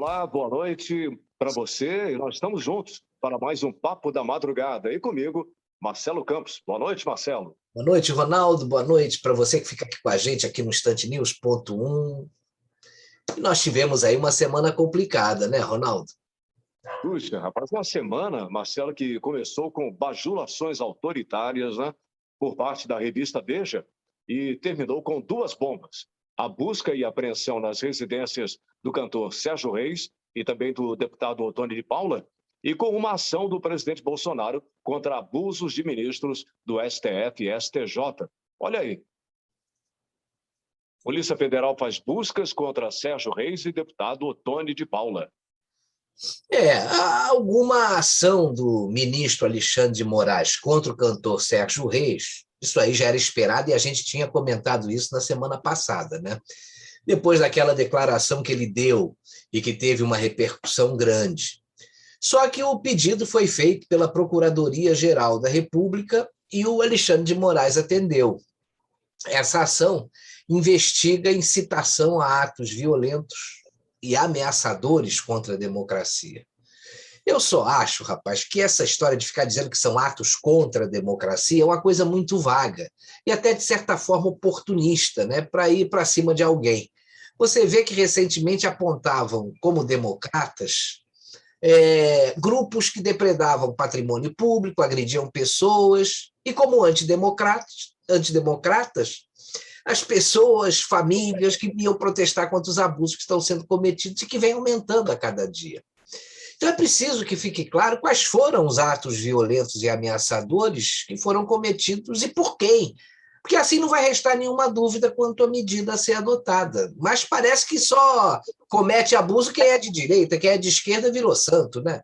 Olá, boa noite para você. E nós estamos juntos para mais um Papo da Madrugada. E comigo, Marcelo Campos. Boa noite, Marcelo. Boa noite, Ronaldo. Boa noite para você que fica aqui com a gente aqui no Instante News.1. E nós tivemos aí uma semana complicada, né, Ronaldo? Puxa, rapaz, uma semana, Marcelo, que começou com bajulações autoritárias, né, por parte da revista Veja e terminou com duas bombas. A busca e apreensão nas residências do cantor Sérgio Reis e também do deputado Ottoni de Paula, e com uma ação do presidente Bolsonaro contra abusos de ministros do STF e STJ. Olha aí. Polícia Federal faz buscas contra Sérgio Reis e deputado Ottoni de Paula. Há alguma ação do ministro Alexandre de Moraes contra o cantor Sérgio Reis, isso aí já era esperado e a gente tinha comentado isso na semana passada, né? Depois daquela declaração que ele deu e que teve uma repercussão grande. Só que o pedido foi feito pela Procuradoria-Geral da República e o Alexandre de Moraes atendeu. Essa ação investiga incitação a atos violentos e ameaçadores contra a democracia. Eu só acho, rapaz, que essa história de ficar dizendo que são atos contra a democracia é uma coisa muito vaga e até, de certa forma, oportunista, né, para ir para cima de alguém. Você vê que recentemente apontavam como democratas grupos que depredavam patrimônio público, agrediam pessoas, e como antidemocratas, as pessoas, famílias que iam protestar contra os abusos que estão sendo cometidos e que vem aumentando a cada dia. Então é preciso que fique claro quais foram os atos violentos e ameaçadores que foram cometidos e por quem. Porque assim não vai restar nenhuma dúvida quanto à medida a ser adotada. Mas parece que só comete abuso quem é de direita, quem é de esquerda virou santo, né?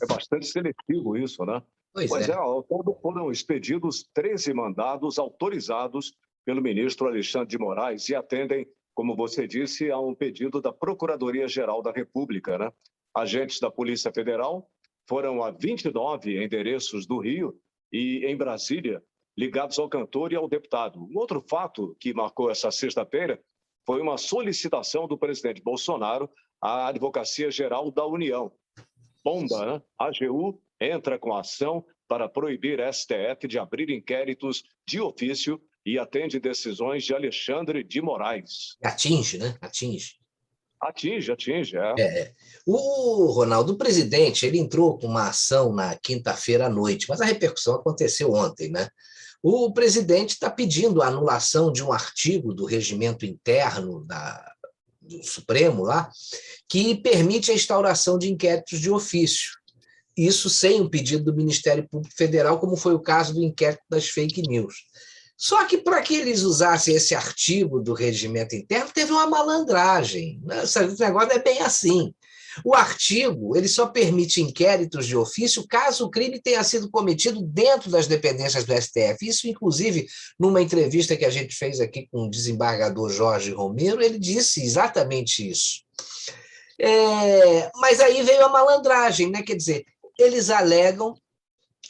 É bastante seletivo isso, né? Pois é, ao todo foram expedidos 13 mandados autorizados pelo ministro Alexandre de Moraes e atendem, como você disse, a um pedido da Procuradoria-Geral da República, né? Agentes da Polícia Federal foram a 29 endereços do Rio e em Brasília, ligados ao cantor e ao deputado. Um outro fato que marcou essa sexta-feira foi uma solicitação do presidente Bolsonaro à Advocacia Geral da União. Bomba, né? A AGU entra com ação para proibir STF de abrir inquéritos de ofício e atende decisões de Alexandre de Moraes. Atinge, né? Atinge. Atinge, O Ronaldo, o presidente, ele entrou com uma ação na quinta-feira à noite, mas a repercussão aconteceu ontem, né? O presidente está pedindo a anulação de um artigo do regimento interno do Supremo lá, que permite a instauração de inquéritos de ofício. Isso sem o pedido do Ministério Público Federal, como foi o caso do inquérito das fake news. Só que para que eles usassem esse artigo do regimento interno, teve uma malandragem. Esse negócio não é bem assim. O artigo ele só permite inquéritos de ofício caso o crime tenha sido cometido dentro das dependências do STF. Isso, inclusive, numa entrevista que a gente fez aqui com o desembargador Jorge Romero, ele disse exatamente isso. Mas aí veio a malandragem, né? Quer dizer, eles alegam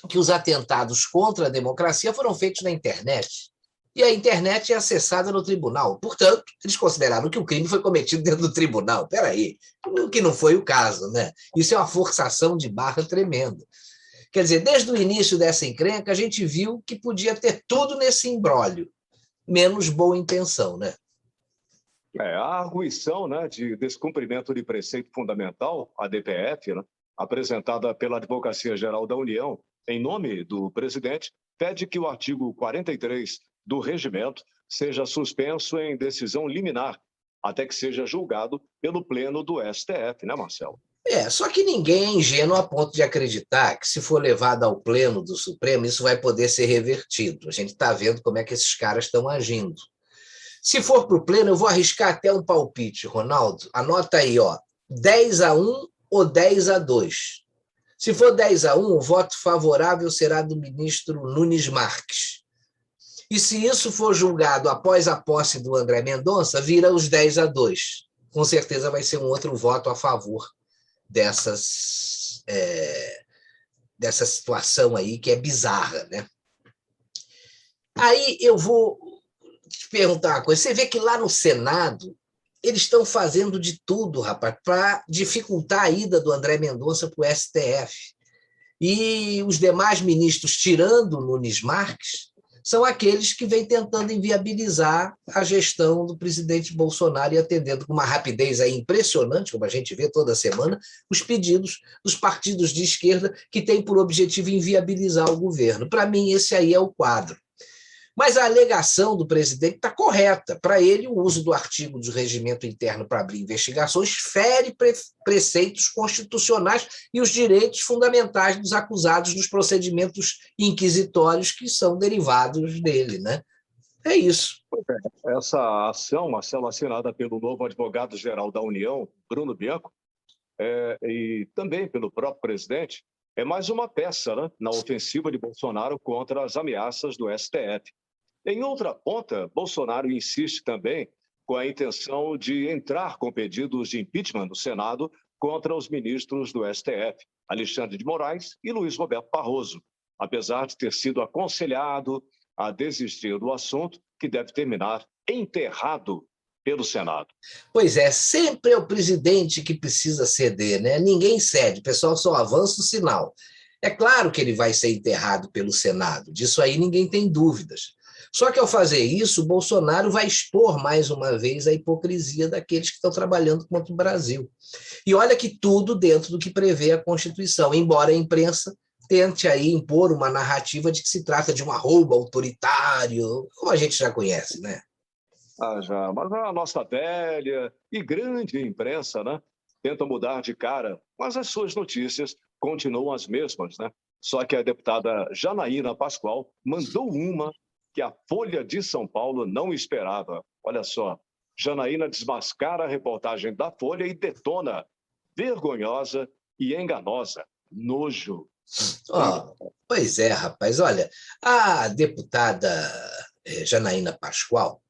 que os atentados contra a democracia foram feitos na internet. E a internet é acessada no tribunal. Portanto, eles consideraram que o crime foi cometido dentro do tribunal. Espera aí, o que não foi o caso, né? Isso é uma forçação de barra tremenda. Quer dizer, desde o início dessa encrenca, a gente viu que podia ter tudo nesse imbróglio, menos boa intenção, né? A arguição, né, de descumprimento de preceito fundamental, a DPF, né, apresentada pela Advocacia Geral da União, em nome do presidente, pede que o artigo 43 do regimento seja suspenso em decisão liminar, até que seja julgado pelo Pleno do STF, né, Marcelo? Só que ninguém é ingênuo a ponto de acreditar que, se for levado ao Pleno do Supremo, isso vai poder ser revertido. A gente está vendo como é que esses caras estão agindo. Se for para o Pleno, eu vou arriscar até um palpite, Ronaldo. Anota aí, 10-1 ou 10-2. Se for 10-1, o voto favorável será do ministro Nunes Marques. E se isso for julgado após a posse do André Mendonça, vira os 10-2. Com certeza vai ser um outro voto a favor dessa situação aí, que é bizarra, né? Aí eu vou te perguntar uma coisa. Você vê que lá no Senado eles estão fazendo de tudo, rapaz, para dificultar a ida do André Mendonça para o STF. E os demais ministros, tirando o Nunes Marques, são aqueles que vêm tentando inviabilizar a gestão do presidente Bolsonaro e atendendo com uma rapidez aí impressionante, como a gente vê toda semana, os pedidos dos partidos de esquerda que têm por objetivo inviabilizar o governo. Para mim, esse aí é o quadro. Mas a alegação do presidente está correta. Para ele, o uso do artigo do regimento interno para abrir investigações fere preceitos constitucionais e os direitos fundamentais dos acusados nos procedimentos inquisitórios que são derivados dele, né? É isso. Essa ação, Marcelo, assinada pelo novo advogado-geral da União, Bruno Bianco, e também pelo próprio presidente, é mais uma peça, né, na ofensiva de Bolsonaro contra as ameaças do STF. Em outra ponta, Bolsonaro insiste também com a intenção de entrar com pedidos de impeachment no Senado contra os ministros do STF, Alexandre de Moraes e Luiz Roberto Barroso, apesar de ter sido aconselhado a desistir do assunto, que deve terminar enterrado pelo Senado. Pois é, sempre é o presidente que precisa ceder, né? Ninguém cede, o pessoal só avança o sinal. É claro que ele vai ser enterrado pelo Senado, disso aí ninguém tem dúvidas. Só que, ao fazer isso, o Bolsonaro vai expor, mais uma vez, a hipocrisia daqueles que estão trabalhando contra o Brasil. E olha que tudo dentro do que prevê a Constituição, embora a imprensa tente aí impor uma narrativa de que se trata de um arrobo autoritário, como a gente já conhece, né? Já, mas a nossa velha e grande imprensa, né, tenta mudar de cara, mas as suas notícias continuam as mesmas, né? Só que a deputada Janaína Pascoal mandou uma que a Folha de São Paulo não esperava. Olha só, Janaína desmascara a reportagem da Folha e detona vergonhosa e enganosa. Nojo. Pois é, rapaz. Olha, a deputada Janaína Pascoal,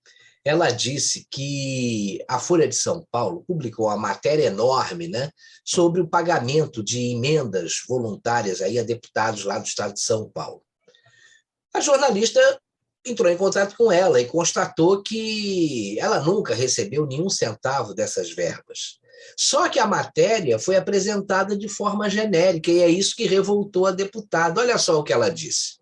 ela disse que a Folha de São Paulo publicou uma matéria enorme, né, sobre o pagamento de emendas voluntárias aí a deputados lá do estado de São Paulo. A jornalista entrou em contato com ela e constatou que ela nunca recebeu nenhum centavo dessas verbas. Só que a matéria foi apresentada de forma genérica e é isso que revoltou a deputada. Olha só o que ela disse.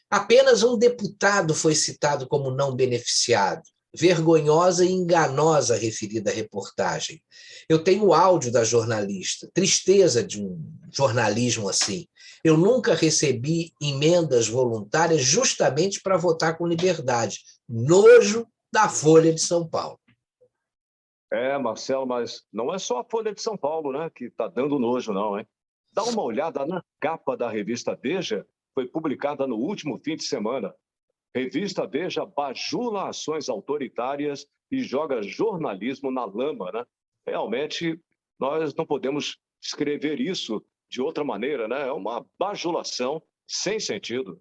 Apenas um deputado foi citado como não beneficiado. Vergonhosa e enganosa referida reportagem. Eu tenho o áudio da jornalista. Tristeza de um jornalismo assim. Eu nunca recebi emendas voluntárias justamente para votar com liberdade. Nojo da Folha de São Paulo. Marcelo, mas não é só a Folha de São Paulo, né, que está dando nojo, não, hein? Dá uma olhada na capa da revista Veja, foi publicada no último fim de semana. Revista Veja bajula ações autoritárias e joga jornalismo na lama, né? Realmente, nós não podemos escrever isso de outra maneira, né? É uma bajulação sem sentido.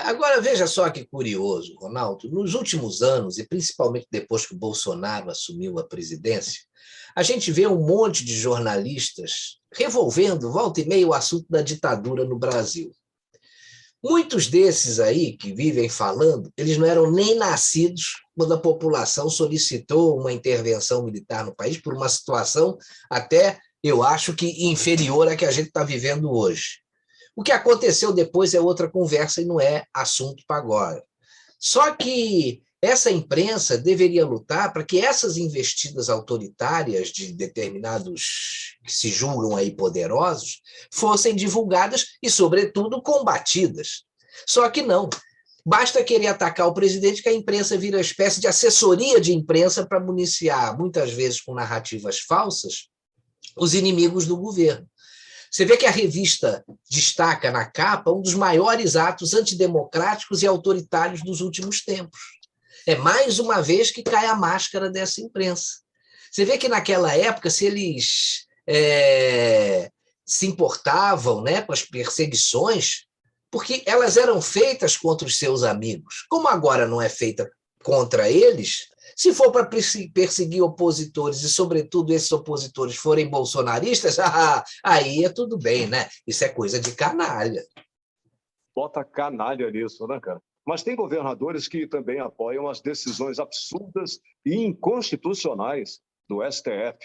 Agora veja só que curioso, Ronaldo. Nos últimos anos, e principalmente depois que o Bolsonaro assumiu a presidência, a gente vê um monte de jornalistas revolvendo, volta e meia, o assunto da ditadura no Brasil. Muitos desses aí que vivem falando, eles não eram nem nascidos quando a população solicitou uma intervenção militar no país por uma situação até, eu acho que inferior à que a gente está vivendo hoje. O que aconteceu depois é outra conversa e não é assunto para agora. Só que essa imprensa deveria lutar para que essas investidas autoritárias de determinados que se julgam aí poderosos fossem divulgadas e, sobretudo, combatidas. Só que não. Basta querer atacar o presidente que a imprensa vira uma espécie de assessoria de imprensa para municiar, muitas vezes com narrativas falsas, os inimigos do governo. Você vê que a revista destaca na capa um dos maiores atos antidemocráticos e autoritários dos últimos tempos. É mais uma vez que cai a máscara dessa imprensa. Você vê que naquela época, se eles se importavam, né, com as perseguições, porque elas eram feitas contra os seus amigos. Como agora não é feita contra eles, se for para perseguir opositores e, sobretudo, esses opositores forem bolsonaristas, aí é tudo bem, né? Isso é coisa de canalha. Bota canalha nisso, né, cara? Mas tem governadores que também apoiam as decisões absurdas e inconstitucionais do STF.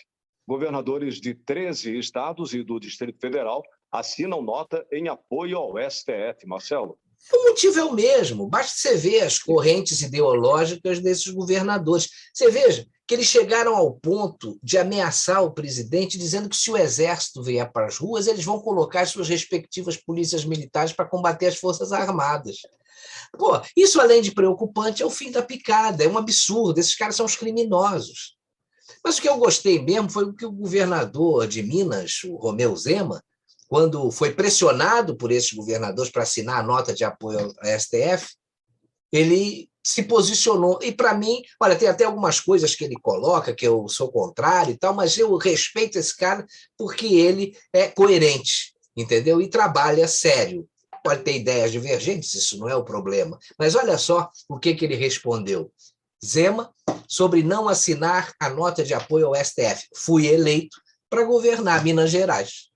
Governadores de 13 estados e do Distrito Federal assinam nota em apoio ao STF, Marcelo. O motivo é o mesmo, basta você ver as correntes ideológicas desses governadores. Você veja que eles chegaram ao ponto de ameaçar o presidente, dizendo que se o exército vier para as ruas, eles vão colocar as suas respectivas polícias militares para combater as forças armadas. Pô, isso, além de preocupante, é o fim da picada, é um absurdo, esses caras são os criminosos. Mas o que eu gostei mesmo foi o que o governador de Minas, o Romeu Zema, quando foi pressionado por esses governadores para assinar a nota de apoio ao STF, ele se posicionou. E, para mim, olha, tem até algumas coisas que ele coloca, que eu sou contrário e tal, mas eu respeito esse cara porque ele é coerente, entendeu? E trabalha sério. Pode ter ideias divergentes, isso não é o problema. Mas olha só o que ele respondeu. Zema, sobre não assinar a nota de apoio ao STF. Fui eleito para governar Minas Gerais.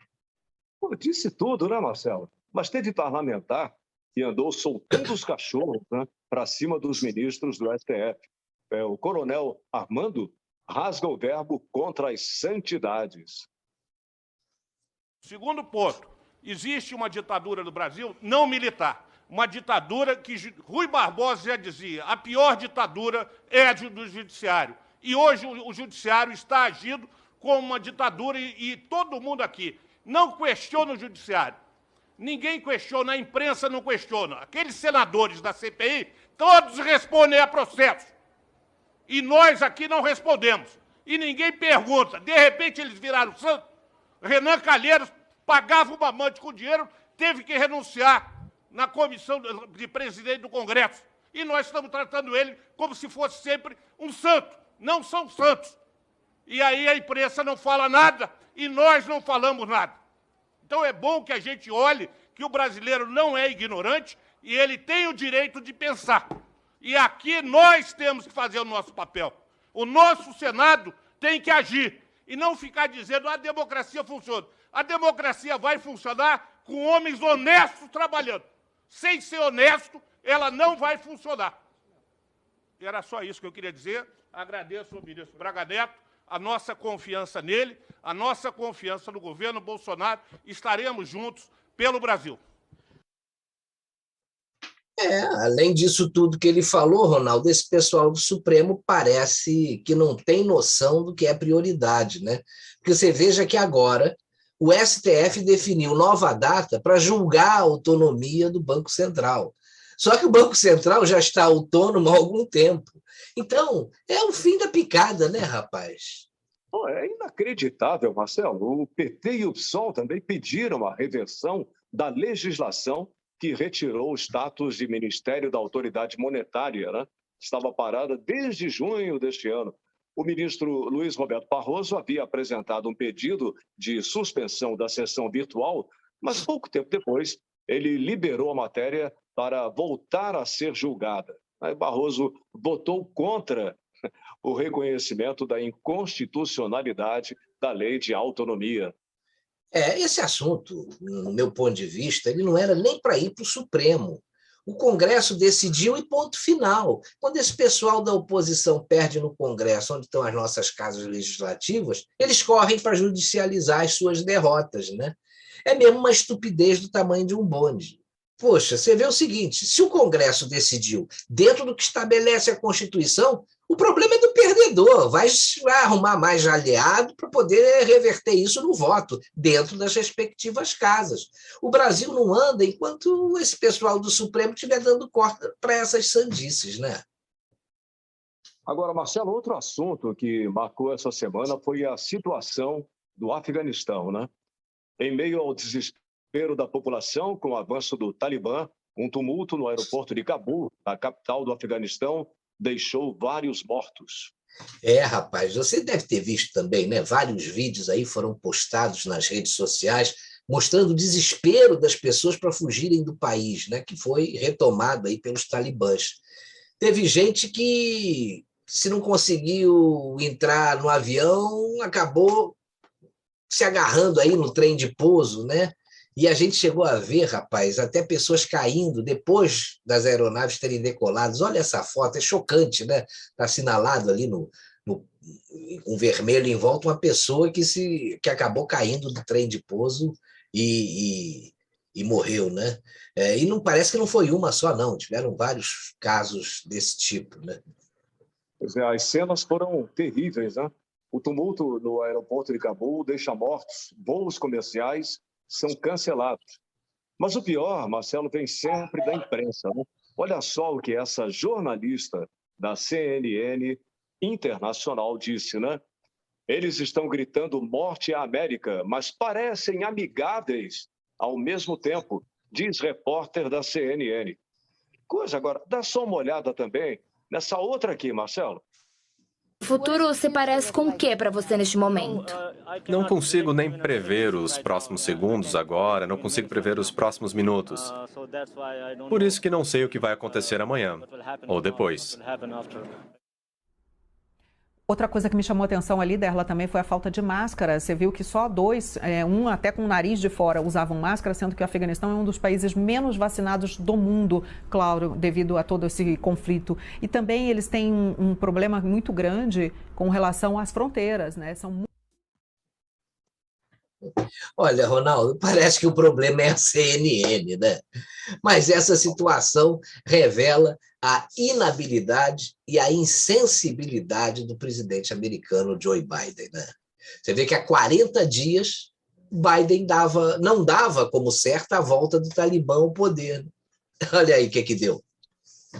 Pô, disse tudo, né, Marcelo? Mas teve parlamentar que andou soltando os cachorros, né, para cima dos ministros do STF. O coronel Armando rasga o verbo contra as santidades. Segundo ponto, existe uma ditadura no Brasil não militar. Uma ditadura que Rui Barbosa já dizia, a pior ditadura é a do judiciário. E hoje o judiciário está agindo como uma ditadura e todo mundo aqui não questiona o judiciário. Ninguém questiona, a imprensa não questiona. Aqueles senadores da CPI, todos respondem a processo. E nós aqui não respondemos. E ninguém pergunta. De repente eles viraram santo. Renan Calheiros pagava uma amante com dinheiro, teve que renunciar na comissão de presidente do Congresso. E nós estamos tratando ele como se fosse sempre um santo. Não são santos. E aí a imprensa não fala nada e nós não falamos nada. Então é bom que a gente olhe que o brasileiro não é ignorante e ele tem o direito de pensar. E aqui nós temos que fazer o nosso papel. O nosso Senado tem que agir e não ficar dizendo a democracia funciona. A democracia vai funcionar com homens honestos trabalhando. Sem ser honesto, ela não vai funcionar. Era só isso que eu queria dizer. Agradeço ao ministro Braga Neto, a nossa confiança nele, a nossa confiança no governo Bolsonaro. Estaremos juntos pelo Brasil. Além disso tudo que ele falou, Ronaldo, esse pessoal do Supremo parece que não tem noção do que é prioridade, né? Porque você veja que agora o STF definiu nova data para julgar a autonomia do Banco Central. Só que o Banco Central já está autônomo há algum tempo. Então, é o fim da picada, né, rapaz? É inacreditável, Marcelo. O PT e o PSOL também pediram a reversão da legislação que retirou o status de Ministério da Autoridade Monetária, né? Estava parada desde junho deste ano. O ministro Luiz Roberto Barroso havia apresentado um pedido de suspensão da sessão virtual, mas pouco tempo depois ele liberou a matéria para voltar a ser julgada. Aí Barroso votou contra o reconhecimento da inconstitucionalidade da lei de autonomia. Esse assunto, no meu ponto de vista, ele não era nem para ir para o Supremo. O Congresso decidiu e ponto final. Quando esse pessoal da oposição perde no Congresso, onde estão as nossas casas legislativas, eles correm para judicializar as suas derrotas, né? É mesmo uma estupidez do tamanho de um bonde. Poxa, você vê o seguinte, se o Congresso decidiu dentro do que estabelece a Constituição, o problema é do perdedor, vai arrumar mais aliado para poder reverter isso no voto, dentro das respectivas casas. O Brasil não anda enquanto esse pessoal do Supremo estiver dando corda para essas sandices, né? Agora, Marcelo, outro assunto que marcou essa semana foi a situação do Afeganistão, né? Em meio ao desespero da população com o avanço do Talibã, um tumulto no aeroporto de Cabul, a capital do Afeganistão, deixou vários mortos. Rapaz, você deve ter visto também, né? Vários vídeos aí foram postados nas redes sociais mostrando o desespero das pessoas para fugirem do país, né? Que foi retomado aí pelos talibãs. Teve gente que, se não conseguiu entrar no avião, acabou se agarrando aí no trem de pouso, né? E a gente chegou a ver, rapaz, até pessoas caindo depois das aeronaves terem decolado. Olha essa foto, é chocante, né? Está assinalado ali com vermelho em volta uma pessoa que acabou caindo do trem de pouso e morreu, né? E não parece que não foi uma só, não. Tiveram vários casos desse tipo, né? Pois é, as cenas foram terríveis, né? O tumulto no aeroporto de Cabul deixa mortos, voos comerciais são cancelados. Mas o pior, Marcelo, vem sempre da imprensa, né? Olha só o que essa jornalista da CNN Internacional disse, né? Eles estão gritando morte à América, mas parecem amigáveis ao mesmo tempo, diz repórter da CNN. Coisa agora, dá só uma olhada também nessa outra aqui, Marcelo. O futuro se parece com o que para você neste momento? Não consigo nem prever os próximos segundos agora, não consigo prever os próximos minutos. Por isso que não sei o que vai acontecer amanhã ou depois. Outra coisa que me chamou a atenção ali, Derla, também foi a falta de máscara. Você viu que só dois, um até com o nariz de fora, usavam máscara, sendo que o Afeganistão é um dos países menos vacinados do mundo, claro, devido a todo esse conflito. E também eles têm um problema muito grande com relação às fronteiras, né? Olha, Ronaldo, parece que o problema é a CNN, né? Mas essa situação revela a inabilidade e a insensibilidade do presidente americano Joe Biden, né? Você vê que há 40 dias Biden não dava como certa a volta do Talibã ao poder. Olha aí o que deu.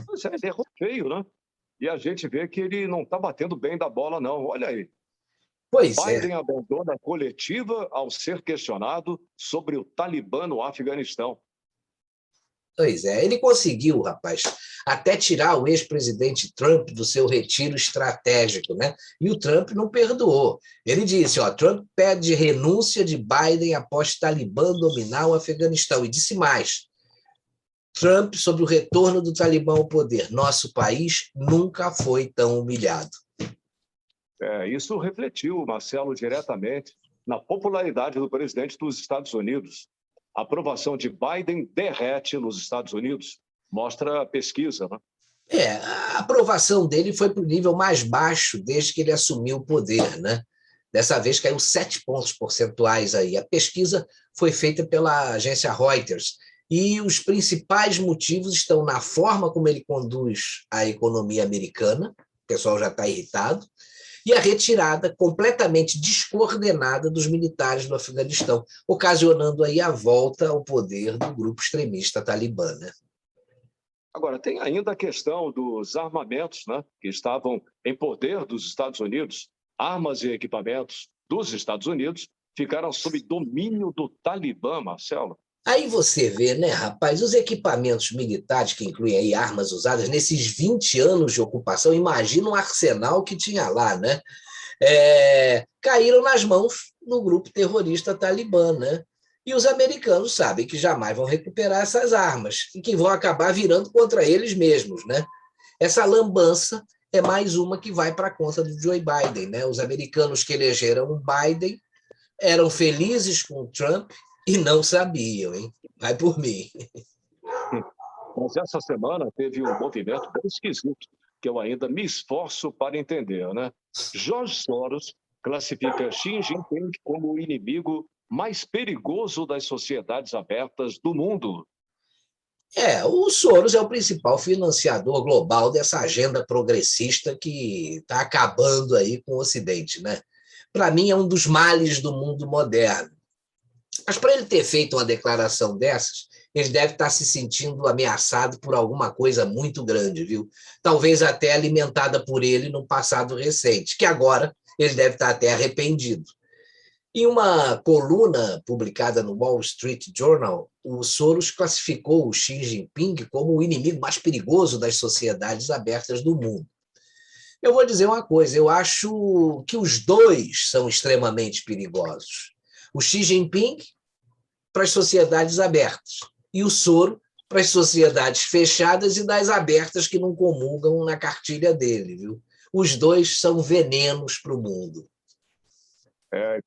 Pois é, ele errou feio, né? E a gente vê que ele não está batendo bem da bola, não. Olha aí. Pois Biden abandona a coletiva ao ser questionado sobre o Talibã no Afeganistão. Pois é, ele conseguiu, rapaz, até tirar o ex-presidente Trump do seu retiro estratégico, né? E o Trump não perdoou. Ele disse, Trump pede renúncia de Biden após Talibã dominar o Afeganistão. E disse mais, Trump sobre o retorno do Talibã ao poder. Nosso país nunca foi tão humilhado. Isso refletiu, Marcelo, diretamente na popularidade do presidente dos Estados Unidos. A aprovação de Biden derrete nos Estados Unidos, mostra a pesquisa, né? A aprovação dele foi para o nível mais baixo desde que ele assumiu o poder, né? Dessa vez caiu 7 pontos percentuais aí. A pesquisa foi feita pela agência Reuters e os principais motivos estão na forma como ele conduz a economia americana, o pessoal já está irritado, e a retirada completamente descoordenada dos militares do Afeganistão, ocasionando aí a volta ao poder do grupo extremista talibã, né? Agora, tem ainda a questão dos armamentos, né, que estavam em poder dos Estados Unidos. Armas e equipamentos dos Estados Unidos ficaram sob domínio do Talibã, Marcelo. Aí você vê, né, rapaz, os equipamentos militares, que incluem aí armas usadas nesses 20 anos de ocupação, imagina o arsenal que tinha lá, né? Caíram nas mãos do grupo terrorista talibã, né? E os americanos sabem que jamais vão recuperar essas armas e que vão acabar virando contra eles mesmos, né? Essa lambança é mais uma que vai para a conta do Joe Biden, né? Os americanos que elegeram o Biden eram felizes com o Trump e não sabiam, hein? Vai por mim. Mas essa semana teve um movimento bem esquisito, que eu ainda me esforço para entender, né? George Soros classifica Xi Jinping como o inimigo mais perigoso das sociedades abertas do mundo. O Soros é o principal financiador global dessa agenda progressista que está acabando aí com o Ocidente, né? Para mim, é um dos males do mundo moderno. Mas para ele ter feito uma declaração dessas, ele deve estar se sentindo ameaçado por alguma coisa muito grande, viu? Talvez até alimentada por ele no passado recente, que agora ele deve estar até arrependido. Em uma coluna publicada no Wall Street Journal, o Soros classificou o Xi Jinping como o inimigo mais perigoso das sociedades abertas do mundo. Eu vou dizer uma coisa, eu acho que os dois são extremamente perigosos. O Xi Jinping para as sociedades abertas e o Soros para as sociedades fechadas e das abertas que não comungam na cartilha dele, viu? Os dois são venenos para o mundo.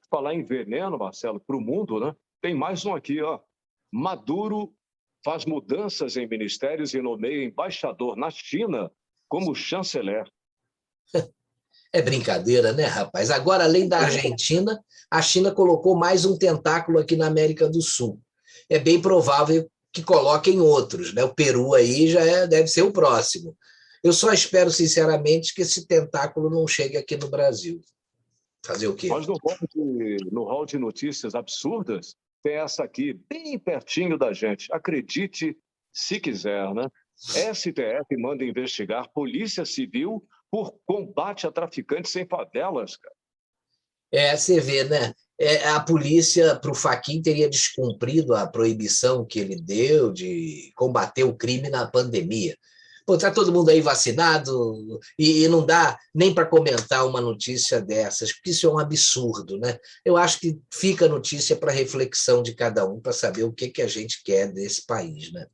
Falar em veneno, Marcelo, para o mundo, né? Tem mais um aqui, ó. Maduro faz mudanças em ministérios e nomeia embaixador na China como chanceler. É brincadeira, né, rapaz? Agora, além da Argentina, a China colocou mais um tentáculo aqui na América do Sul. É bem provável que coloquem outros, né? O Peru aí deve ser o próximo. Eu só espero, sinceramente, que esse tentáculo não chegue aqui no Brasil. Fazer o quê? Mas no hall de notícias absurdas, tem essa aqui, bem pertinho da gente. Acredite se quiser, né? STF manda investigar Polícia Civil por combate a traficantes em favelas, cara. Você vê, né? A polícia, para o Fachin, teria descumprido a proibição que ele deu de combater o crime na pandemia. Pô, tá todo mundo aí vacinado e não dá nem para comentar uma notícia dessas, porque isso é um absurdo, né? Eu acho que fica a notícia para reflexão de cada um, para saber o que a gente quer desse país, né?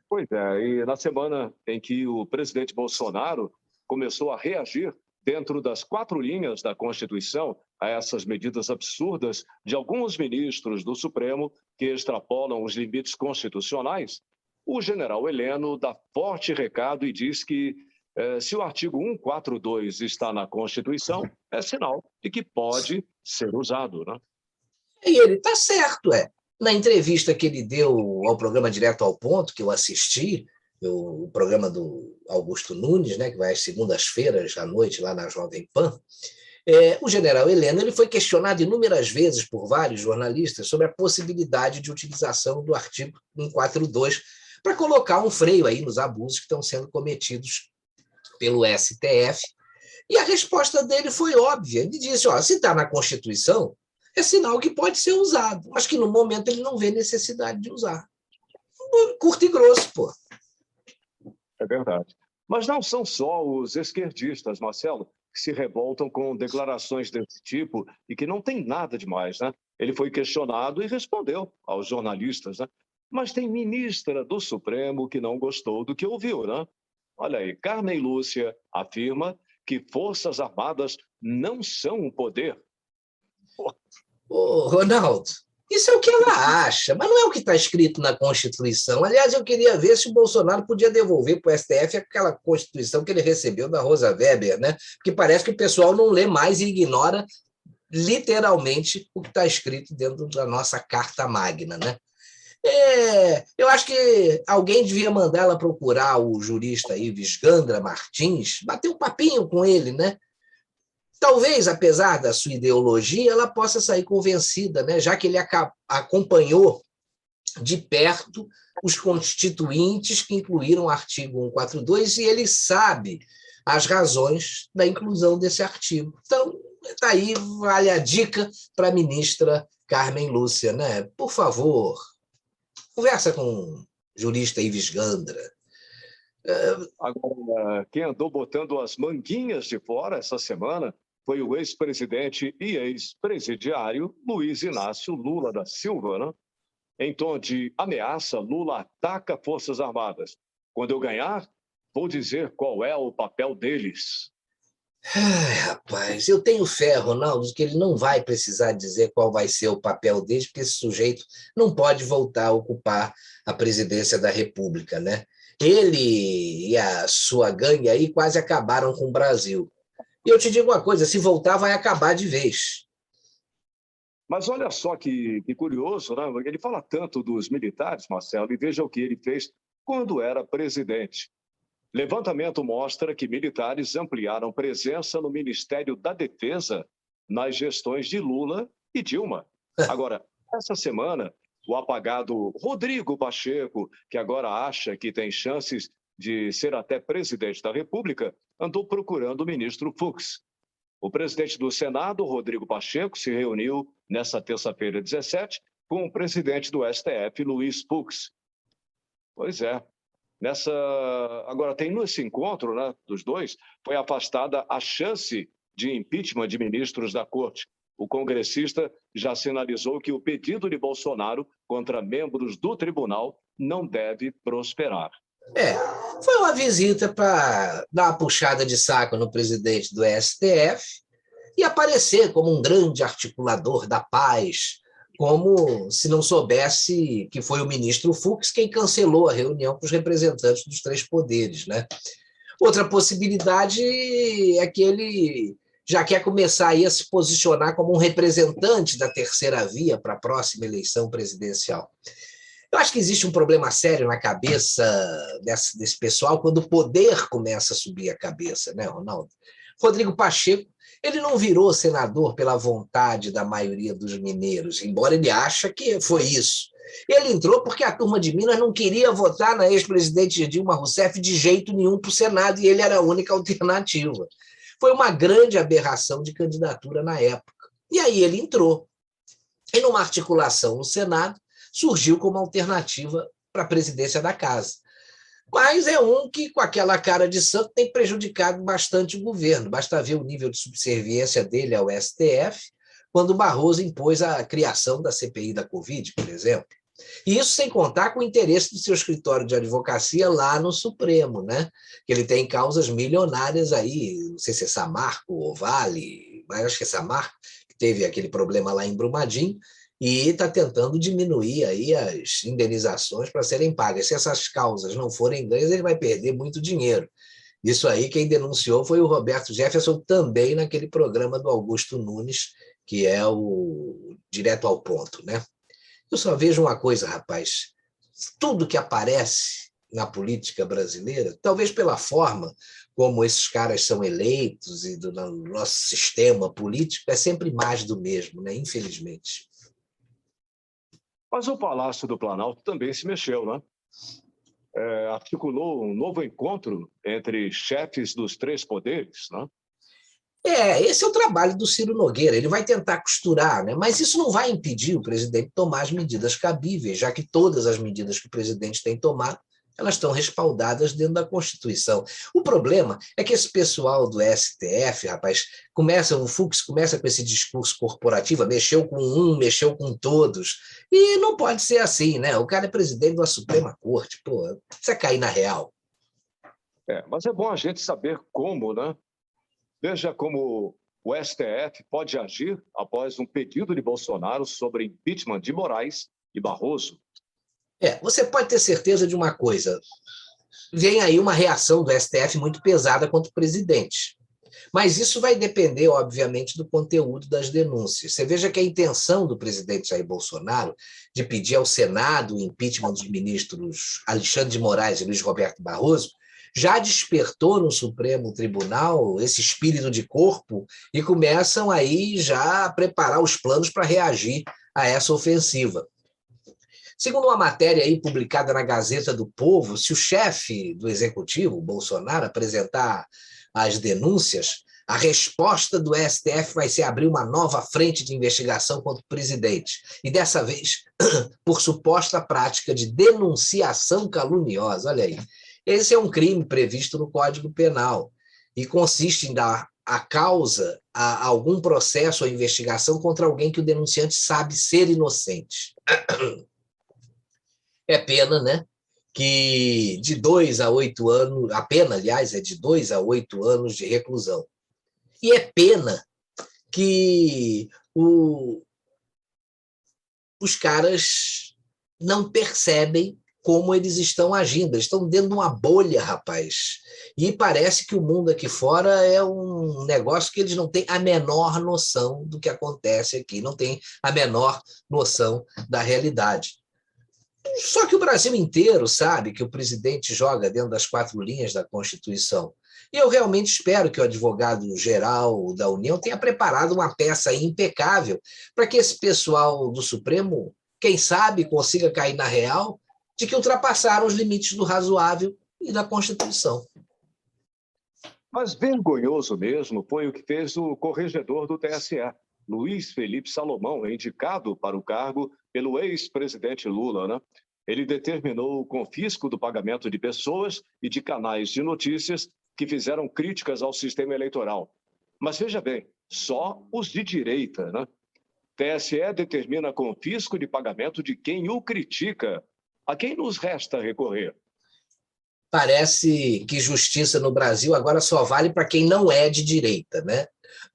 Pois é, e na semana em que o presidente Bolsonaro começou a reagir dentro das 4 linhas da Constituição a essas medidas absurdas de alguns ministros do Supremo que extrapolam os limites constitucionais, o general Heleno dá forte recado e diz que se o artigo 142 está na Constituição, é sinal de que pode ser usado, né? E ele está certo, Na entrevista que ele deu ao programa Direto ao Ponto, que eu assisti, o programa do Augusto Nunes, né, que vai às segundas-feiras à noite lá na Jovem Pan, o general Heleno ele foi questionado inúmeras vezes por vários jornalistas sobre a possibilidade de utilização do artigo 142 para colocar um freio aí nos abusos que estão sendo cometidos pelo STF. E a resposta dele foi óbvia. Ele disse, se está na Constituição, é sinal que pode ser usado, mas que no momento ele não vê necessidade de usar. Curto e grosso, pô. É verdade. Mas não são só os esquerdistas, Marcelo, que se revoltam com declarações desse tipo e que não tem nada demais, né? Ele foi questionado e respondeu aos jornalistas, né? Mas tem ministra do Supremo que não gostou do que ouviu, né? Olha aí, Carmen Lúcia afirma que Forças Armadas não são um poder. Ô, Ronaldo, isso é o que ela acha, mas não é o que está escrito na Constituição. Aliás, eu queria ver se o Bolsonaro podia devolver para o STF aquela Constituição que ele recebeu da Rosa Weber, né? Porque parece que o pessoal não lê mais e ignora literalmente o que está escrito dentro da nossa Carta Magna, né? Eu acho que alguém devia mandar ela procurar o jurista Ives Gandra Martins, bater um papinho com ele, né? Talvez, apesar da sua ideologia, ela possa sair convencida, né? Já que ele acompanhou de perto os constituintes que incluíram o artigo 142 e ele sabe as razões da inclusão desse artigo. Então, está aí, vale a dica para a ministra Carmen Lúcia, né? Por favor, conversa com o jurista Ives Gandra. Agora, quem andou botando as manguinhas de fora essa semana foi o ex-presidente e ex-presidiário Luiz Inácio Lula da Silva, né? Em tom de ameaça, Lula ataca Forças Armadas. Quando eu ganhar, vou dizer qual é o papel deles. Ai, rapaz, eu tenho fé, Ronaldo, que ele não vai precisar dizer qual vai ser o papel dele, porque esse sujeito não pode voltar a ocupar a presidência da República, né? Ele e a sua gangue aí quase acabaram com o Brasil. E eu te digo uma coisa, se voltar, vai acabar de vez. Mas olha só que curioso, né? Ele fala tanto dos militares, Marcelo, e veja o que ele fez quando era presidente. Levantamento mostra que militares ampliaram presença no Ministério da Defesa nas gestões de Lula e Dilma. Agora, essa semana, o apagado Rodrigo Pacheco, que agora acha que tem chances de ser até presidente da República, andou procurando o ministro Fux. O presidente do Senado, Rodrigo Pacheco, se reuniu nesta terça-feira, 17, com o presidente do STF, Luiz Fux. Pois é. Agora, tem nesse encontro, né, dos dois, foi afastada a chance de impeachment de ministros da Corte. O congressista já sinalizou que o pedido de Bolsonaro contra membros do tribunal não deve prosperar. Foi uma visita para dar uma puxada de saco no presidente do STF e aparecer como um grande articulador da paz como se não soubesse que foi o ministro Fux quem cancelou a reunião com os representantes dos três poderes, né? Outra possibilidade é que ele já quer começar aí a se posicionar como um representante da terceira via para a próxima eleição presidencial. Eu acho que existe um problema sério na cabeça desse pessoal quando o poder começa a subir a cabeça, né, Ronaldo? Rodrigo Pacheco, ele não virou senador pela vontade da maioria dos mineiros, embora ele ache que foi isso. Ele entrou porque a turma de Minas não queria votar na ex-presidente Dilma Rousseff de jeito nenhum para o Senado, e ele era a única alternativa. Foi uma grande aberração de candidatura na época. E aí ele entrou. E numa articulação no Senado, surgiu como alternativa para a presidência da casa. Mas é um que, com aquela cara de santo, tem prejudicado bastante o governo. Basta ver o nível de subserviência dele ao STF, quando Barroso impôs a criação da CPI da Covid, por exemplo. E isso sem contar com o interesse do seu escritório de advocacia lá no Supremo, né? Que ele tem causas milionárias aí, não sei se é Samarco ou Vale, mas acho que é Samarco, que teve aquele problema lá em Brumadinho, e está tentando diminuir aí as indenizações para serem pagas. Se essas causas não forem ganhas, ele vai perder muito dinheiro. Isso aí, quem denunciou foi o Roberto Jefferson, também naquele programa do Augusto Nunes, que é o Direto ao Ponto, né? Eu só vejo uma coisa, rapaz, tudo que aparece na política brasileira, talvez pela forma como esses caras são eleitos e do nosso sistema político, é sempre mais do mesmo, né? Infelizmente. Mas o Palácio do Planalto também se mexeu, né? Articulou um novo encontro entre chefes dos três poderes, né? Esse é o trabalho do Ciro Nogueira, ele vai tentar costurar, né? Mas isso não vai impedir o presidente de tomar as medidas cabíveis, já que todas as medidas que o presidente tem tomado, elas estão respaldadas dentro da Constituição. O problema é que esse pessoal do STF, rapaz, o Fux começa com esse discurso corporativo, mexeu com um, mexeu com todos, e não pode ser assim, né? O cara é presidente da Suprema Corte, pô, precisa cair na real. Mas é bom a gente saber como, né? Veja como o STF pode agir após um pedido de Bolsonaro sobre impeachment de Moraes e Barroso. Você pode ter certeza de uma coisa. Vem aí uma reação do STF muito pesada contra o presidente. Mas isso vai depender, obviamente, do conteúdo das denúncias. Você veja que a intenção do presidente Jair Bolsonaro de pedir ao Senado o impeachment dos ministros Alexandre de Moraes e Luiz Roberto Barroso já despertou no Supremo Tribunal esse espírito de corpo e começam aí já a preparar os planos para reagir a essa ofensiva. Segundo uma matéria aí publicada na Gazeta do Povo, se o chefe do executivo, Bolsonaro, apresentar as denúncias, a resposta do STF vai ser abrir uma nova frente de investigação contra o presidente. E dessa vez, por suposta prática de denunciação caluniosa. Olha aí. Esse é um crime previsto no Código Penal e consiste em dar a causa a algum processo ou investigação contra alguém que o denunciante sabe ser inocente. É pena, né? Que de 2 a 8 anos, a pena, aliás, é de 2 a 8 anos de reclusão. E é pena que os caras não percebem como eles estão agindo. Eles estão dentro de uma bolha, rapaz. E parece que o mundo aqui fora é um negócio que eles não têm a menor noção do que acontece aqui, não têm a menor noção da realidade. Só que o Brasil inteiro sabe que o presidente joga dentro das 4 linhas da Constituição. E eu realmente espero que o advogado-geral da União tenha preparado uma peça impecável para que esse pessoal do Supremo, quem sabe, consiga cair na real de que ultrapassaram os limites do razoável e da Constituição. Mas vergonhoso mesmo foi o que fez o corregedor do TSE, Luiz Felipe Salomão, indicado para o cargo pelo ex-presidente Lula, né? Ele determinou o confisco do pagamento de pessoas e de canais de notícias que fizeram críticas ao sistema eleitoral. Mas veja bem, só os de direita, né? TSE determina confisco de pagamento de quem o critica. A quem nos resta recorrer? Parece que justiça no Brasil agora só vale para quem não é de direita, né?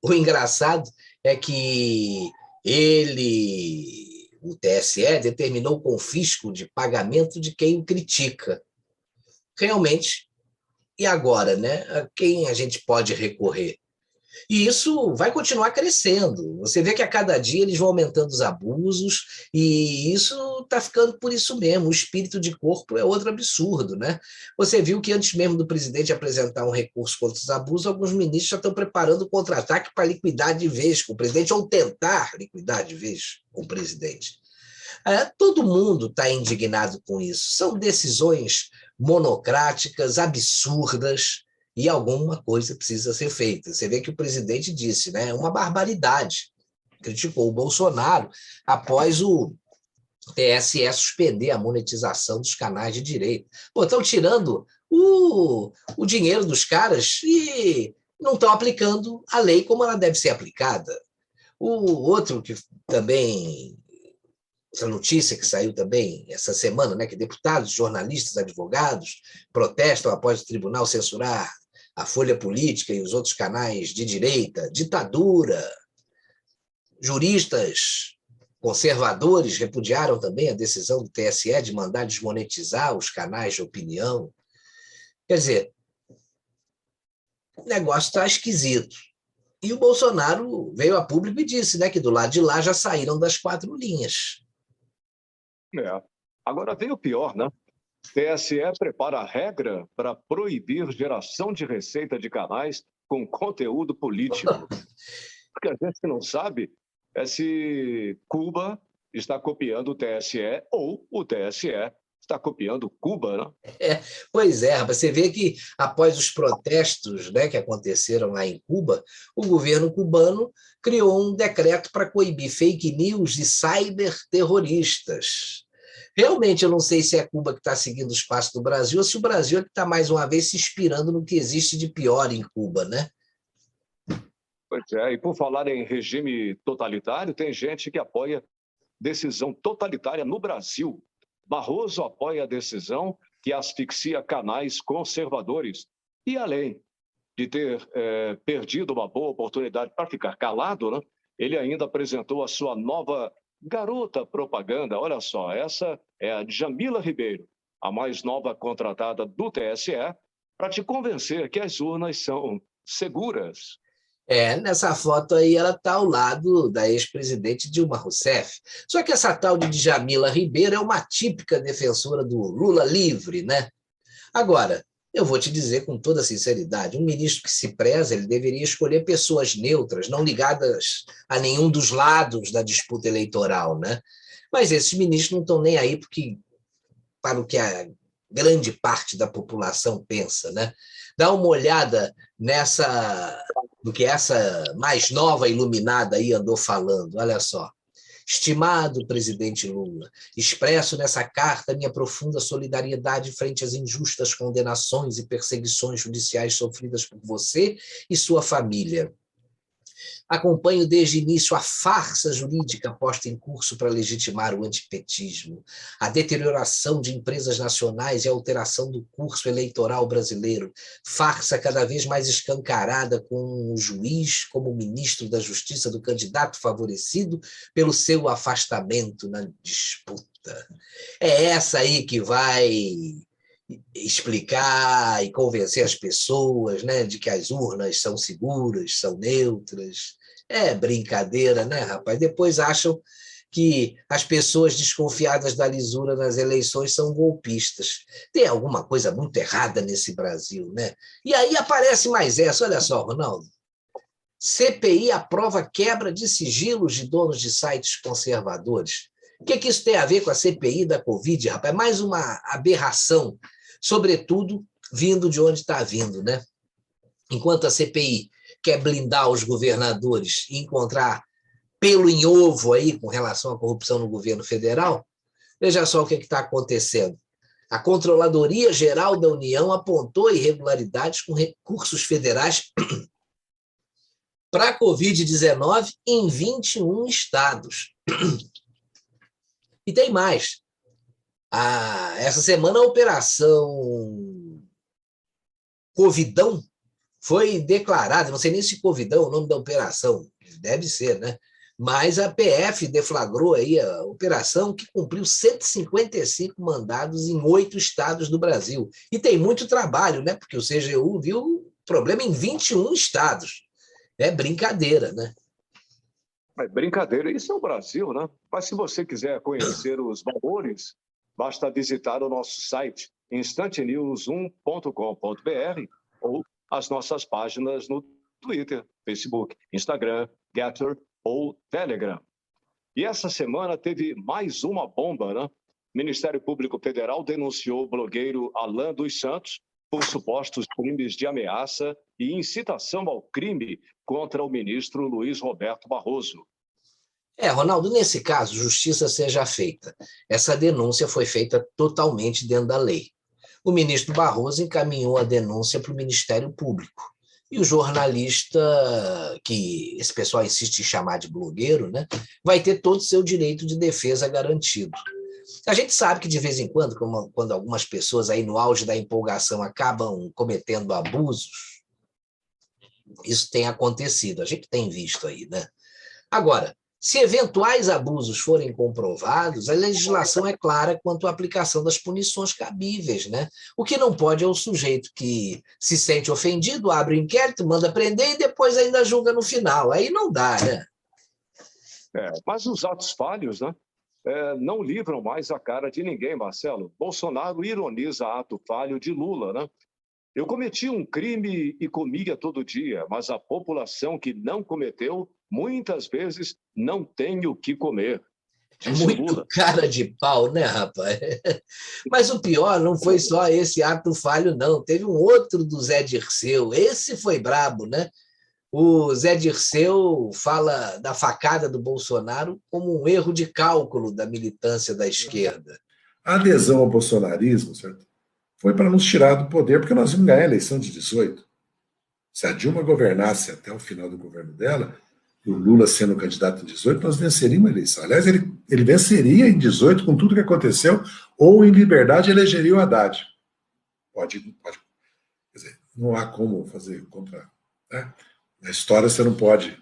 O engraçado é que ele o TSE determinou o confisco de pagamento de quem o critica. Realmente, e agora, né? A quem a gente pode recorrer? E isso vai continuar crescendo. Você vê que a cada dia eles vão aumentando os abusos, e isso está ficando por isso mesmo. O espírito de corpo é outro absurdo, né? Você viu que antes mesmo do presidente apresentar um recurso contra os abusos, alguns ministros já estão preparando o contra-ataque para liquidar de vez com o presidente, ou tentar liquidar de vez com o presidente. Todo mundo está indignado com isso. São decisões monocráticas, absurdas, e alguma coisa precisa ser feita. Você vê que o presidente disse, né? É uma barbaridade. Criticou o Bolsonaro após o TSE suspender a monetização dos canais de direita. Pô, estão tirando o dinheiro dos caras e não estão aplicando a lei como ela deve ser aplicada. O outro que também... Essa notícia que saiu também essa semana, né, que deputados, jornalistas, advogados protestam após o tribunal censurar a Folha Política e os outros canais de direita, ditadura. Juristas conservadores repudiaram também a decisão do TSE de mandar desmonetizar os canais de opinião. Quer dizer, o negócio está esquisito. E o Bolsonaro veio a público e disse, né, que do lado de lá já saíram das 4 linhas. Agora vem o pior, né? TSE prepara a regra para proibir geração de receita de canais com conteúdo político. O que a gente não sabe é se Cuba está copiando o TSE ou o TSE está copiando Cuba, né? Pois é, rapaz, você vê que após os protestos, né, que aconteceram lá em Cuba, o governo cubano criou um decreto para coibir fake news e cyberterroristas. Realmente, eu não sei se é Cuba que está seguindo os passos do Brasil ou se o Brasil é que está, mais uma vez, se inspirando no que existe de pior em Cuba, né? Pois é, e por falar em regime totalitário, tem gente que apoia decisão totalitária no Brasil. Barroso apoia a decisão que asfixia canais conservadores. E além de ter perdido uma boa oportunidade para ficar calado, né, ele ainda apresentou a sua nova garota propaganda. Olha só, essa é a Djamila Ribeiro, a mais nova contratada do TSE, para te convencer que as urnas são seguras. Nessa foto aí ela está ao lado da ex-presidente Dilma Rousseff. Só que essa tal de Djamila Ribeiro é uma típica defensora do Lula livre, né? Agora, eu vou te dizer com toda sinceridade, um ministro que se preza, ele deveria escolher pessoas neutras, não ligadas a nenhum dos lados da disputa eleitoral, né? Mas esses ministros não estão nem aí para o que a grande parte da população pensa, né? Dá uma olhada no que essa mais nova iluminada aí andou falando, olha só. Estimado presidente Lula, expresso nessa carta minha profunda solidariedade frente às injustas condenações e perseguições judiciais sofridas por você e sua família. Acompanho desde o início a farsa jurídica posta em curso para legitimar o antipetismo, a deterioração de empresas nacionais e a alteração do curso eleitoral brasileiro, farsa cada vez mais escancarada com o juiz como ministro da Justiça do candidato favorecido pelo seu afastamento na disputa. É essa aí que vai explicar e convencer as pessoas, né, de que as urnas são seguras, são neutras. É brincadeira, né, rapaz? Depois acham que as pessoas desconfiadas da lisura nas eleições são golpistas. Tem alguma coisa muito errada nesse Brasil, né? E aí aparece mais essa, olha só, Ronaldo. CPI aprova quebra de sigilos de donos de sites conservadores. O que isso tem a ver com a CPI da Covid, rapaz? Mais uma aberração, sobretudo vindo de onde está vindo, né? Enquanto a CPI quer blindar os governadores e encontrar pelo em ovo aí com relação à corrupção no governo federal, veja só o que está acontecendo. A Controladoria Geral da União apontou irregularidades com recursos federais para a Covid-19 em 21 estados. E tem mais. Essa semana a Operação Covidão foi declarada, não sei nem se Covidão é o nome da operação, deve ser, né? Mas a PF deflagrou aí a operação que cumpriu 155 mandados em 8 estados do Brasil. E tem muito trabalho, né? Porque o CGU viu problema em 21 estados. É brincadeira, né? É brincadeira, isso é o Brasil, né? Mas se você quiser conhecer os valores, basta visitar o nosso site instantenews1.com.br ou as nossas páginas no Twitter, Facebook, Instagram, Getter ou Telegram. E essa semana teve mais uma bomba, né? O Ministério Público Federal denunciou o blogueiro Alan dos Santos por supostos crimes de ameaça e incitação ao crime contra o ministro Luiz Roberto Barroso. Ronaldo, nesse caso, justiça seja feita. Essa denúncia foi feita totalmente dentro da lei. O ministro Barroso encaminhou a denúncia para o Ministério Público. E o jornalista, que esse pessoal insiste em chamar de blogueiro, né, vai ter todo o seu direito de defesa garantido. A gente sabe que, de vez em quando, quando algumas pessoas aí no auge da empolgação acabam cometendo abusos, isso tem acontecido, a gente tem visto aí, né? Agora, se eventuais abusos forem comprovados, a legislação é clara quanto à aplicação das punições cabíveis, né? O que não pode é o sujeito que se sente ofendido, abre o inquérito, manda prender e depois ainda julga no final. Aí não dá, né? Mas os atos falhos, né? Não livram mais a cara de ninguém, Marcelo. Bolsonaro ironiza ato falho de Lula, né? Eu cometi um crime e comia todo dia, mas a população que não cometeu, muitas vezes, não tem o que comer. Muito Lula. Cara de pau, né, rapaz? Mas o pior não foi só esse ato falho, não. Teve um outro do Zé Dirceu. Esse foi brabo, né? O Zé Dirceu fala da facada do Bolsonaro como um erro de cálculo da militância da esquerda. A adesão ao bolsonarismo, certo? Foi para nos tirar do poder, porque nós íamos ganhar a eleição de 18. Se a Dilma governasse até o final do governo dela, e o Lula sendo candidato em 18, nós venceríamos a eleição. Aliás, ele venceria em 18 com tudo que aconteceu, ou em liberdade elegeria o Haddad. Pode. Quer dizer, não há como fazer contra... Né? Na história você não pode.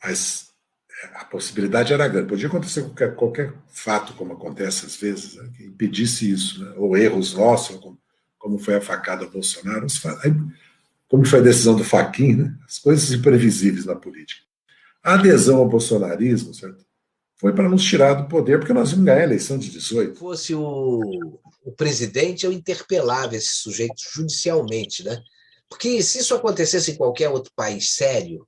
Mas a possibilidade era grande. Podia acontecer qualquer fato, como acontece às vezes, né, que impedisse isso, né, ou erros nossos, como foi a facada ao Bolsonaro, como foi a decisão do Fachin, né, as coisas imprevisíveis na política. A adesão ao bolsonarismo, certo, foi para nos tirar do poder, porque nós íamos ganhar a eleição de 18. Se fosse o presidente, eu interpelava esse sujeito judicialmente, né? Porque se isso acontecesse em qualquer outro país sério,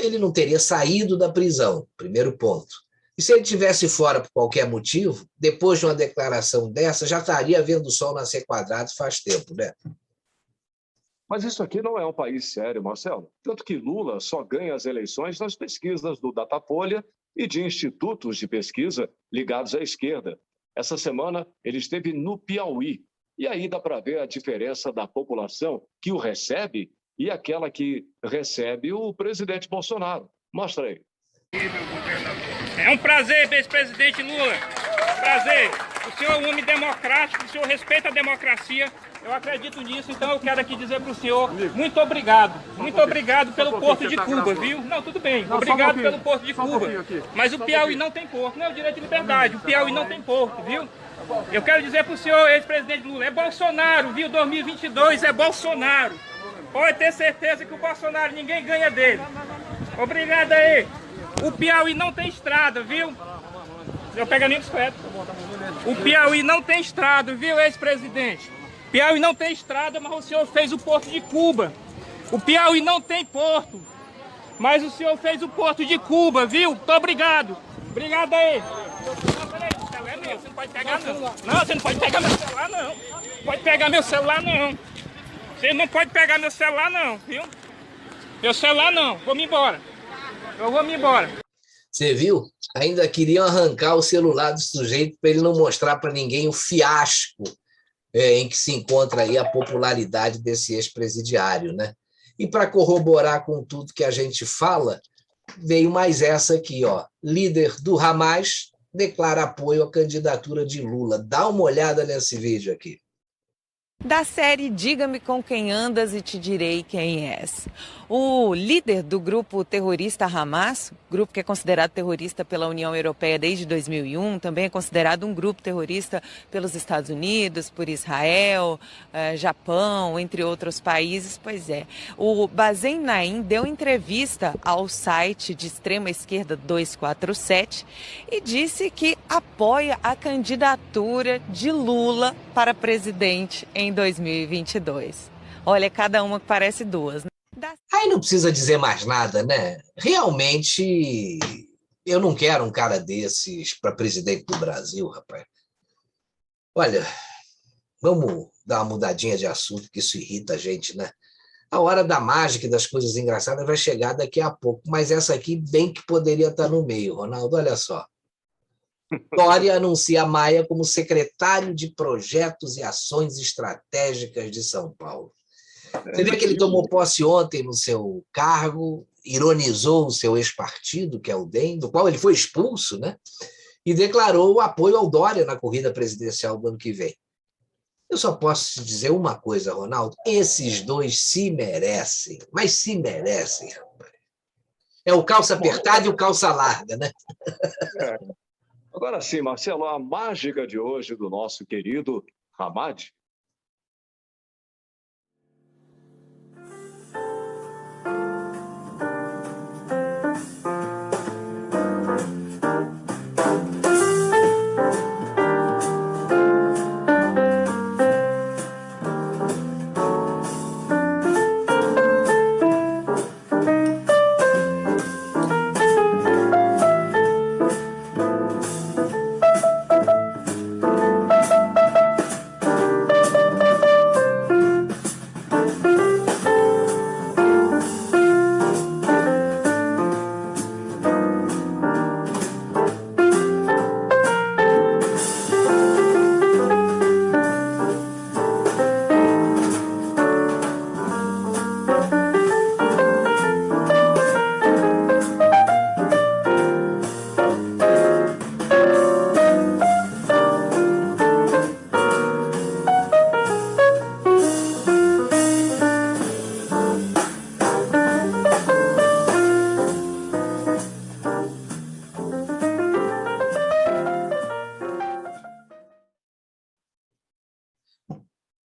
ele não teria saído da prisão, primeiro ponto. E se ele estivesse fora por qualquer motivo, depois de uma declaração dessa, já estaria vendo o sol nascer quadrado faz tempo, né? Mas isso aqui não é um país sério, Marcelo. Tanto que Lula só ganha as eleições nas pesquisas do Datafolha e de institutos de pesquisa ligados à esquerda. Essa semana, ele esteve no Piauí. E aí dá para ver a diferença da população que o recebe e aquela que recebe o presidente Bolsonaro. Mostra aí. É um prazer, ex-presidente Lula. Prazer. O senhor é um homem democrático, o senhor respeita a democracia. Eu acredito nisso, então eu quero aqui dizer para o senhor muito obrigado. Muito obrigado pelo Porto de Cuba, viu? Não, tudo bem. Obrigado pelo Porto de Cuba. Mas o Piauí não tem porto. Não é o direito de liberdade. O Piauí não tem porto, viu? Eu quero dizer para o senhor, ex-presidente Lula, é Bolsonaro, viu? 2022 é Bolsonaro. Pode ter certeza que o Bolsonaro, ninguém ganha dele. Obrigado aí. O Piauí não tem estrada, viu? Eu pego nem bicicleta. O Piauí não tem estrada, viu, ex-presidente? Piauí não tem estrada, mas o senhor fez o Porto de Cuba. O Piauí não tem porto, mas o senhor fez o Porto de Cuba, viu? Muito obrigado. Obrigado aí. Não, peraí, o celular é meu, você não pode pegar não. Não, você não pode pegar meu celular não. Pode pegar meu celular não. Você não pode pegar meu celular não, viu? Meu celular não, vou me embora. Eu vou me embora. Você viu? Ainda queriam arrancar o celular do sujeito para ele não mostrar para ninguém o fiasco em que se encontra aí a popularidade desse ex-presidiário, né? E para corroborar com tudo que a gente fala, veio mais essa aqui, ó. Líder do Hamas declara apoio à candidatura de Lula. Dá uma olhada nesse vídeo aqui. Da série Diga-me com quem andas e te direi quem és. O líder do grupo terrorista Hamas, grupo que é considerado terrorista pela União Europeia desde 2001, também é considerado um grupo terrorista pelos Estados Unidos, por Israel, Japão, entre outros países. Pois é, o Bazen Naim deu entrevista ao site de extrema-esquerda 247 e disse que apoia a candidatura de Lula para presidente em 2022. Olha, cada uma que parece duas, né? Aí não precisa dizer mais nada, né? Realmente, eu não quero um cara desses para presidente do Brasil, rapaz. Olha, vamos dar uma mudadinha de assunto, que isso irrita a gente, né? A hora da mágica e das coisas engraçadas vai chegar daqui a pouco, mas essa aqui bem que poderia estar no meio, Ronaldo, olha só. Dória anuncia Maia como secretário de Projetos e Ações Estratégicas de São Paulo. Você vê que ele tomou posse ontem no seu cargo, ironizou o seu ex-partido, que é o DEM, do qual ele foi expulso, né? E declarou o apoio ao Dória na corrida presidencial do ano que vem. Eu só posso dizer uma coisa, Ronaldo, esses dois se merecem, mas se merecem, rapaz. É o calça apertada e o calça larga, né? É. Agora sim, Marcelo, a mágica de hoje do nosso querido Hammad.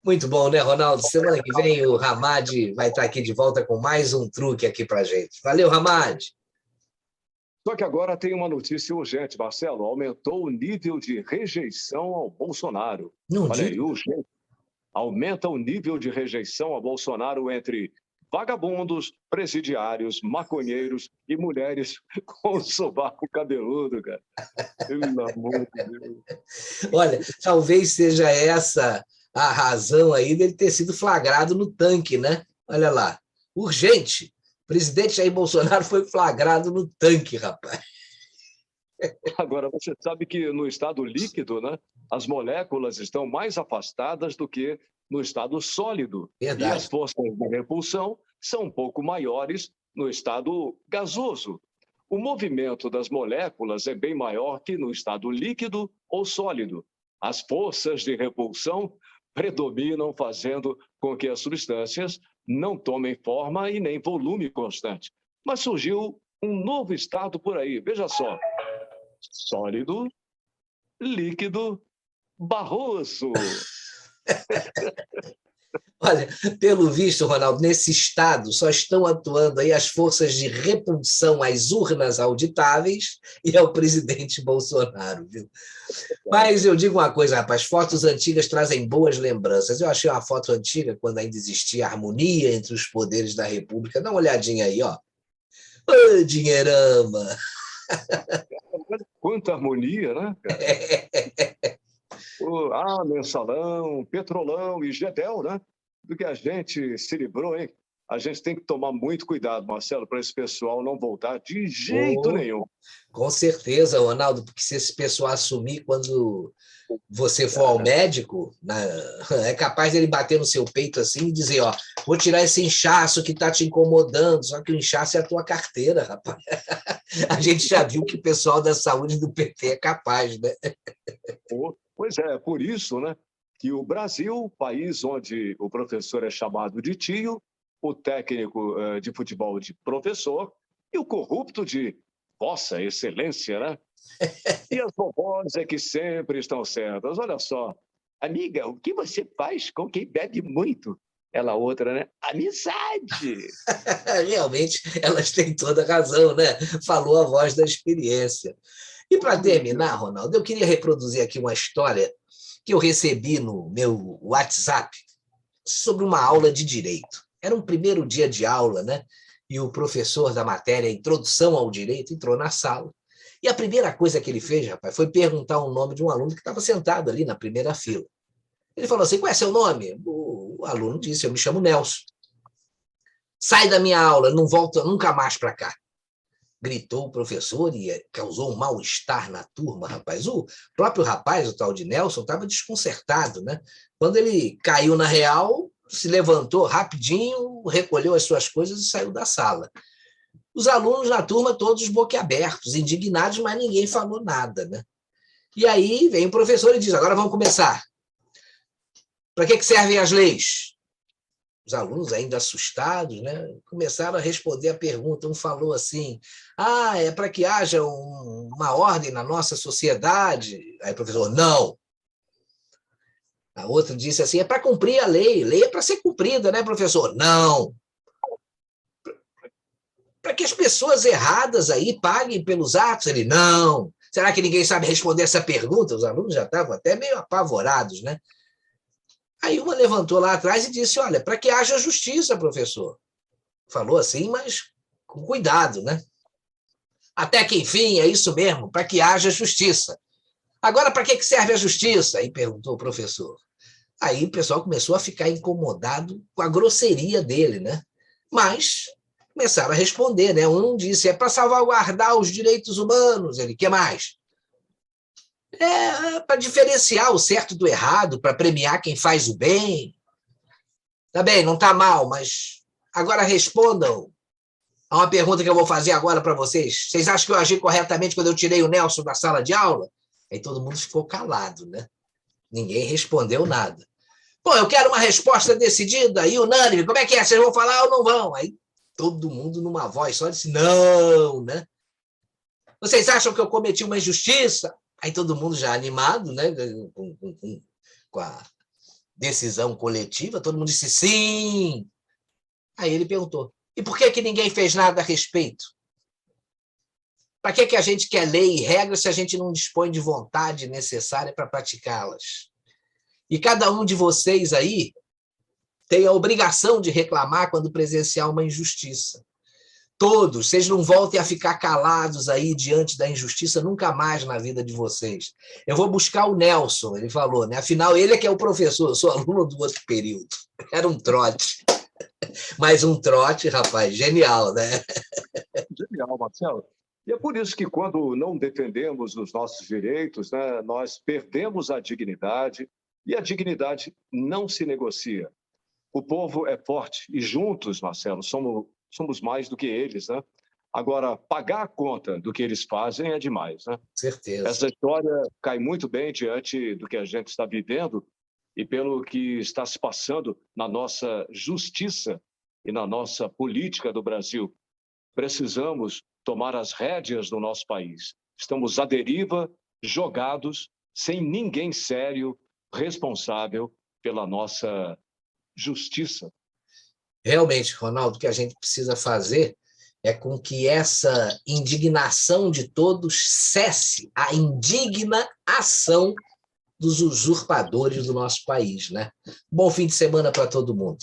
Muito bom, né, Ronaldo? Semana que vem o Hammad vai estar aqui de volta com mais um truque aqui para a gente. Valeu, Hammad! Só que agora tem uma notícia urgente, Marcelo. Aumentou o nível de rejeição ao Bolsonaro. Olha aí, urgente. Aumenta o nível de rejeição ao Bolsonaro entre vagabundos, presidiários, maconheiros e mulheres com o sovaco cabeludo, cara. Pelo amor de Deus. Olha, talvez seja essa a razão aí dele ter sido flagrado no tanque, né? Olha lá, urgente. O presidente Jair Bolsonaro foi flagrado no tanque, rapaz. Agora, você sabe que no estado líquido, né, as moléculas estão mais afastadas do que no estado sólido. Verdade. E as forças de repulsão são um pouco maiores no estado gasoso. O movimento das moléculas é bem maior que no estado líquido ou sólido. As forças de repulsão predominam, fazendo com que as substâncias não tomem forma e nem volume constante. Mas surgiu um novo estado por aí. Veja só. Sólido, líquido, barroso. Olha, pelo visto, Ronaldo, nesse estado só estão atuando aí as forças de repulsão às urnas auditáveis e ao presidente Bolsonaro, viu? Mas eu digo uma coisa, rapaz, fotos antigas trazem boas lembranças. Eu achei uma foto antiga, quando ainda existia harmonia entre os poderes da República. Dá uma olhadinha aí, ó. Ô, dinheirama! Quanta harmonia, né, cara? Mensalão, Petrolão e Gedel, né? Do que a gente se livrou, hein? A gente tem que tomar muito cuidado, Marcelo, para esse pessoal não voltar de jeito nenhum. Com certeza, Ronaldo, porque se esse pessoal assumir quando você for ao médico, é capaz dele bater no seu peito assim e dizer, ó, vou tirar esse inchaço que está te incomodando, só que o inchaço é a tua carteira, rapaz. A gente já viu que o pessoal da saúde do PT é capaz, né? Pois é, por isso, né, que o Brasil, país onde o professor é chamado de tio, o técnico de futebol de professor e o corrupto de Vossa Excelência, né? E as vovós é que sempre estão certas. Olha só, amiga, o que você faz com quem bebe muito? Ela outra, né? Amizade! Realmente, elas têm toda a razão, né? Falou a voz da experiência. E para terminar, Ronaldo, eu queria reproduzir aqui uma história que eu recebi no meu WhatsApp sobre uma aula de direito. Era um primeiro dia de aula, né? E o professor da matéria Introdução ao Direito entrou na sala. E a primeira coisa que ele fez, rapaz, foi perguntar o nome de um aluno que estava sentado ali na primeira fila. Ele falou assim, qual é seu nome? O aluno disse, eu me chamo Nelson. Sai da minha aula, não volta nunca mais para cá. Gritou o professor e causou um mal-estar na turma, rapaz. O próprio rapaz, o tal de Nelson, estava desconcertado, né? Quando ele caiu na real, se levantou rapidinho, recolheu as suas coisas e saiu da sala. Os alunos na turma todos boquiabertos, indignados, mas ninguém falou nada, né? E aí vem o professor e diz, agora vamos começar. Para que servem as leis? Os alunos, ainda assustados, né, começaram a responder a pergunta. Um falou assim, é para que haja uma ordem na nossa sociedade. Aí o professor, não. A outra disse assim, é para cumprir a lei. Lei é para ser cumprida, né, professor? Não. Para que as pessoas erradas aí paguem pelos atos? Ele, não. Será que ninguém sabe responder essa pergunta? Os alunos já estavam até meio apavorados, né? Aí uma levantou lá atrás e disse, olha, para que haja justiça, professor. Falou assim, mas com cuidado, né? Até que, enfim, é isso mesmo, para que haja justiça. Agora, para que serve a justiça? Aí perguntou o professor. Aí o pessoal começou a ficar incomodado com a grosseria dele, né? Mas começaram a responder, né? Um disse, é para salvaguardar os direitos humanos. Ele, que mais? É para diferenciar o certo do errado, para premiar quem faz o bem. Tá bem, não está mal, mas agora respondam a uma pergunta que eu vou fazer agora para vocês. Vocês acham que eu agi corretamente quando eu tirei o Nelson da sala de aula? Aí todo mundo ficou calado, né? Ninguém respondeu nada. Pô, eu quero uma resposta decidida e unânime. Como é que é? Vocês vão falar ou não vão? Aí todo mundo, numa voz só, disse não, né? Vocês acham que eu cometi uma injustiça? Aí todo mundo já animado, né, com a decisão coletiva, todo mundo disse sim. Aí ele perguntou, e por que ninguém fez nada a respeito? Para que a gente quer lei e regras se a gente não dispõe de vontade necessária para praticá-las? E cada um de vocês aí tem a obrigação de reclamar quando presenciar uma injustiça. Todos, vocês não voltem a ficar calados aí diante da injustiça nunca mais na vida de vocês. Eu vou buscar o Nelson, ele falou, né? Afinal, ele é que é o professor, eu sou aluno do outro período. Era um trote. Mas um trote, rapaz, genial, né? Genial, Marcelo. E é por isso que quando não defendemos os nossos direitos, né, nós perdemos a dignidade e a dignidade não se negocia. O povo é forte e juntos, Marcelo, somos mais do que eles, né? Agora, pagar a conta do que eles fazem é demais, né? Certeza. Essa história cai muito bem diante do que a gente está vivendo e pelo que está se passando na nossa justiça e na nossa política do Brasil. Precisamos tomar as rédeas do nosso país. Estamos à deriva, jogados, sem ninguém sério, responsável pela nossa justiça. Realmente, Ronaldo, o que a gente precisa fazer é com que essa indignação de todos cesse a indigna ação dos usurpadores do nosso país, né? Bom fim de semana para todo mundo.